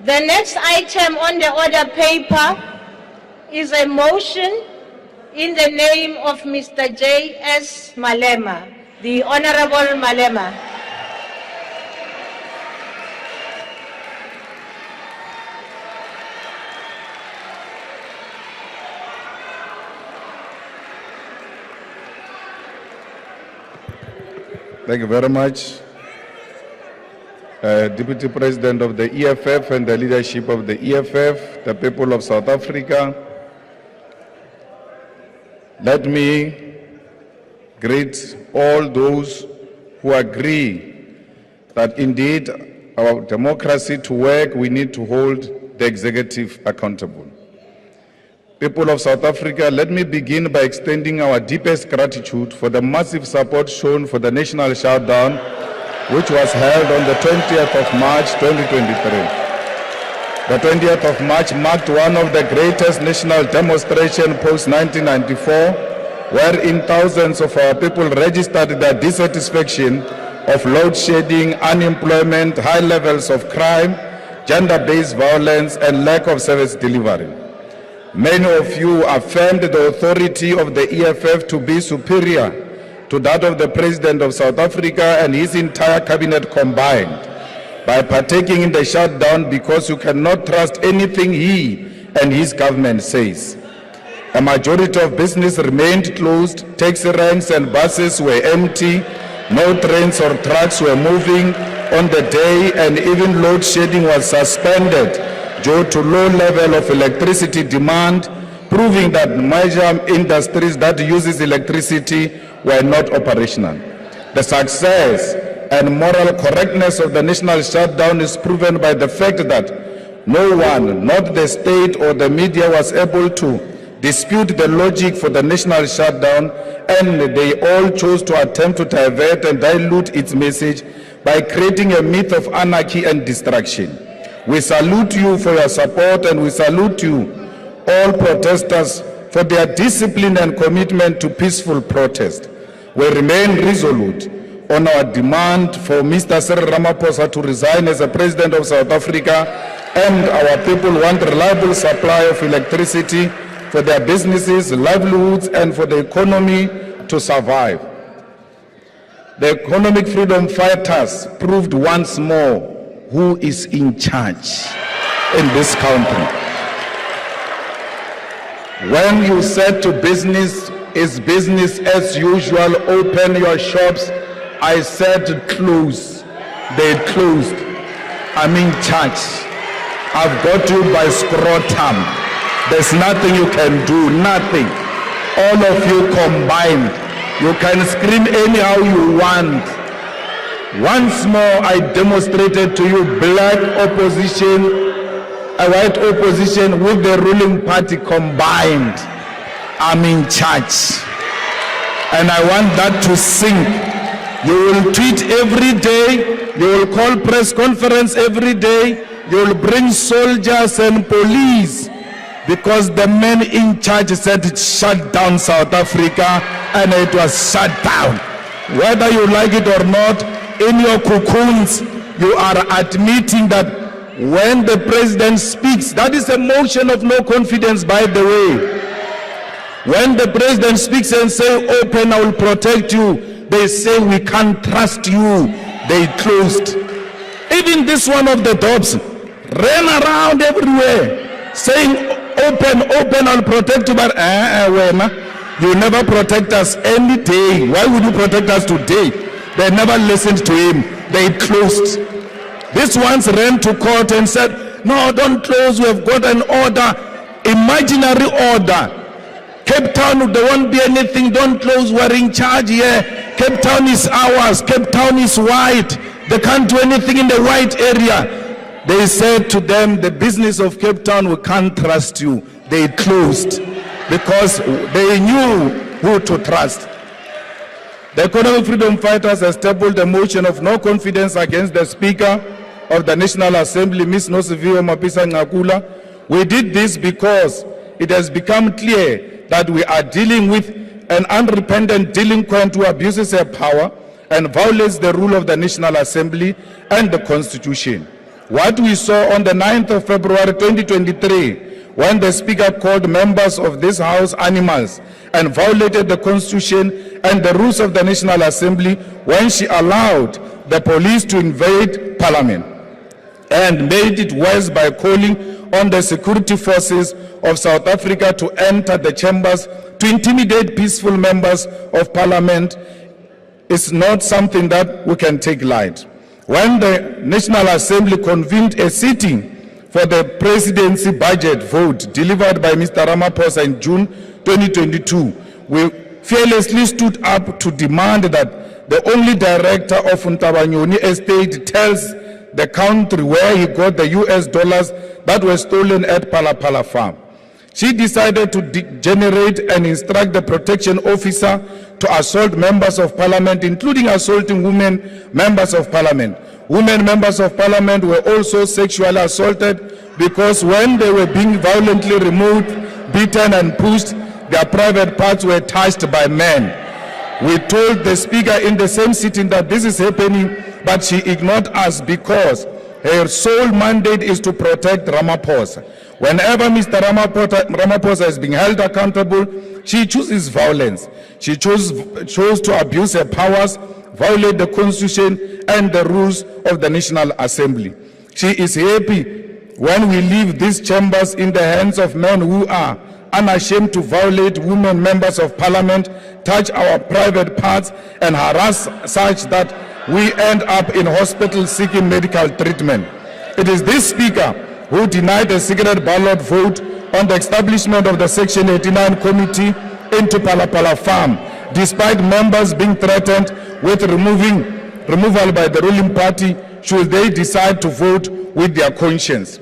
The next item on the order paper is a motion in the name of Mr. J.S. Malema, the Honorable Malema. Thank you very much. Deputy President of the EFF and the leadership of the EFF, the people of South Africa, let me greet all those who agree that indeed our democracy to work, we need to hold the executive accountable. People of South Africa, let me begin by extending our deepest gratitude for the massive support shown for the national shutdown, which was held on the 20th of March 2023. The 20th of March marked one of the greatest national demonstrations post-1994, wherein thousands of our people registered their dissatisfaction of load shedding, unemployment, high levels of crime, gender-based violence, and lack of service delivery. Many of you affirmed the authority of the EFF to be superior to that of the President of South Africa and his entire cabinet combined by partaking in the shutdown because you cannot trust anything he and his government says. A majority of business remained closed, taxi ranks and buses were empty, no trains or trucks were moving on the day, and even load shedding was suspended due to low level of electricity demand, proving that major industries that uses electricity were not operational. The success and moral correctness of the national shutdown is proven by the fact that no one, not the state or the media, was able to dispute the logic for the national shutdown, and they all chose to attempt to divert and dilute its message by creating a myth of anarchy and destruction. We salute you for your support, and we salute you, all protesters, for their discipline and commitment to peaceful protest. We remain resolute on our demand for Mr. Cyril Ramaphosa to resign as the President of South Africa, and our people want reliable supply of electricity for their businesses, livelihoods, and for the economy to survive. The economic freedom fighters proved once more who is in charge in this country. When you said to business, is business as usual, open your shops, I said close. They closed. I'm in charge. I've got you by scrotum. There's nothing you can do, nothing. All of you combined. You can scream anyhow you want. Once more, I demonstrated to you black opposition, a white opposition with the ruling party combined. I'm in charge. And I want that to sink. You will tweet every day. You will call press conference every day. You will bring soldiers and police, because the man in charge said shut down South Africa, and it was shut down. Whether you like it or not, in your cocoons, you are admitting that when the president speaks, that is a motion of no confidence, by the way. When the president speaks and say, open, I will protect you, they say, we can't trust you. They closed. Even this one of the dogs ran around everywhere saying, open, open, I'll protect you, but you never protect us any day. Why would you protect us today? They never listened to him. They closed. This ones ran to court and said, no, don't close. We have got an order, imaginary order. Cape Town, there won't be anything. Don't close. We're in charge here. Cape Town is ours. Cape Town is white. They can't do anything in the white area. They said to them, the business of Cape Town, we can't trust you. They closed because they knew who to trust. The economic freedom fighters have stapled a motion of no confidence against the Speaker of the National Assembly, Ms. Nosiviwe Mapisa Ngakula. We did this because it has become clear that we are dealing with an unrepentant delinquent who abuses her power and violates the rule of the National Assembly and the Constitution. What we saw on the 9th of February 2023, when the Speaker called members of this House animals and violated the Constitution and the rules of the National Assembly when she allowed the police to invade Parliament, and made it worse by calling on the security forces of South Africa to enter the chambers to intimidate peaceful members of Parliament, is not something that we can take light. When the National Assembly convened a sitting for the presidency budget vote delivered by Mr. Ramaphosa in June 2022, we fearlessly stood up to demand that the only director of Ntabanyoni estate tells the country where he got the US dollars that were stolen at Palapala farm. She decided to degenerate and instruct the protection officer to assault members of parliament, including assaulting women members of parliament. Women members of parliament were also sexually assaulted because when they were being violently removed, beaten and pushed, their private parts were touched by men. We told the speaker in the same sitting that this is happening, but she ignored us because her sole mandate is to protect Ramaphosa. Whenever Mr. Ramaphosa is being held accountable, she chooses violence. She chose to abuse her powers, violate the Constitution and the rules of the National Assembly. She is happy when we leave these chambers in the hands of men who are unashamed to violate women members of parliament, touch our private parts and harass such that we end up in hospital seeking medical treatment. It is this speaker who denied a secret ballot vote on the establishment of the Section 89 committee into Palapala farm, despite members being threatened with removal by the ruling party should they decide to vote with their conscience.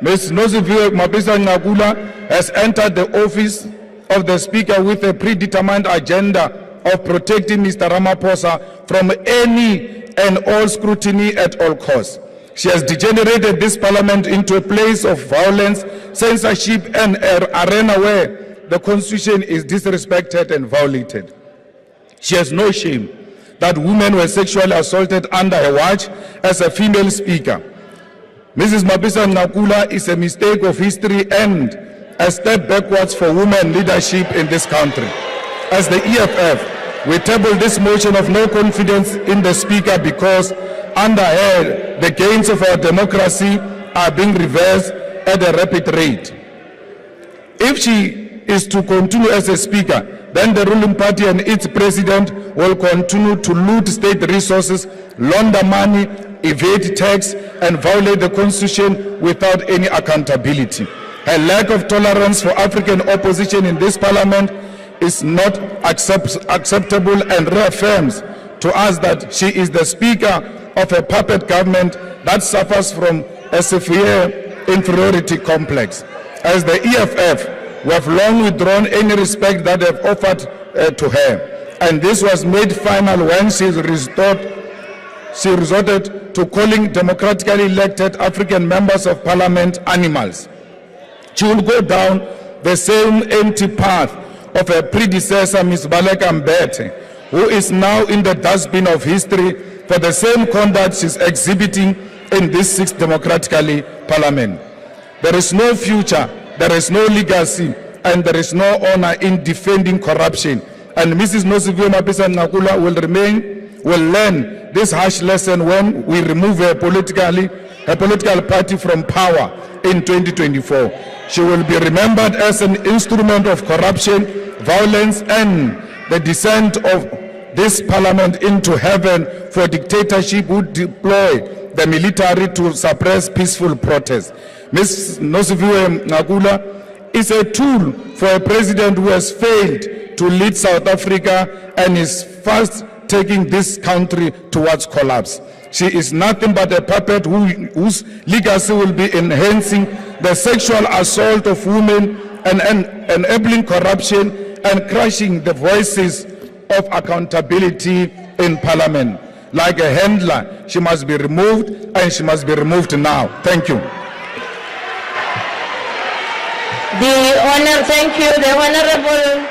Ms. Nosiviwe Mapisa-Nqakula has entered the office of the Speaker with a predetermined agenda of protecting Mr. Ramaphosa from any and all scrutiny at all costs. She has degenerated this parliament into a place of violence, censorship, and an arena where the Constitution is disrespected and violated. She has no shame that women were sexually assaulted under her watch as a female speaker. Mrs. Mapisa-Nqakula is a mistake of history and a step backwards for women leadership in this country. As the EFF, we table this motion of no confidence in the Speaker because under her, the gains of our democracy are being reversed at a rapid rate. If she is to continue as a Speaker, then the ruling party and its president will continue to loot state resources, launder money, evade tax, and violate the Constitution without any accountability. Her lack of tolerance for African opposition in this parliament is not acceptable and reaffirms to us that she is the Speaker of a puppet government that suffers from a severe inferiority complex. As the EFF, we have long withdrawn any respect that they have offered to her, and this was made final when she resorted to calling democratically elected African members of parliament animals. She will go down the same empty path of her predecessor, Ms. Baleka Mbete, who is now in the dustbin of history for the same conduct she's exhibiting in this 6th democratically parliament. There is no future, there is no legacy, and there is no honor in defending corruption. And Mrs. Nosiviwe Mapisa-Nqakula will learn this harsh lesson when we remove her political party from power in 2024. She will be remembered as an instrument of corruption, violence, and the descent of this parliament into heaven for dictatorship who deploy the military to suppress peaceful protests. Ms. Nosiviwe Nqakula is a tool for a president who has failed to lead South Africa and is fast taking this country towards collapse. She is nothing but a puppet whose legacy will be enhancing the sexual assault of women and enabling corruption and crushing the voices of accountability in parliament. Like a handler, she must be removed, and she must be removed now. Thank you. Thank you. The Honorable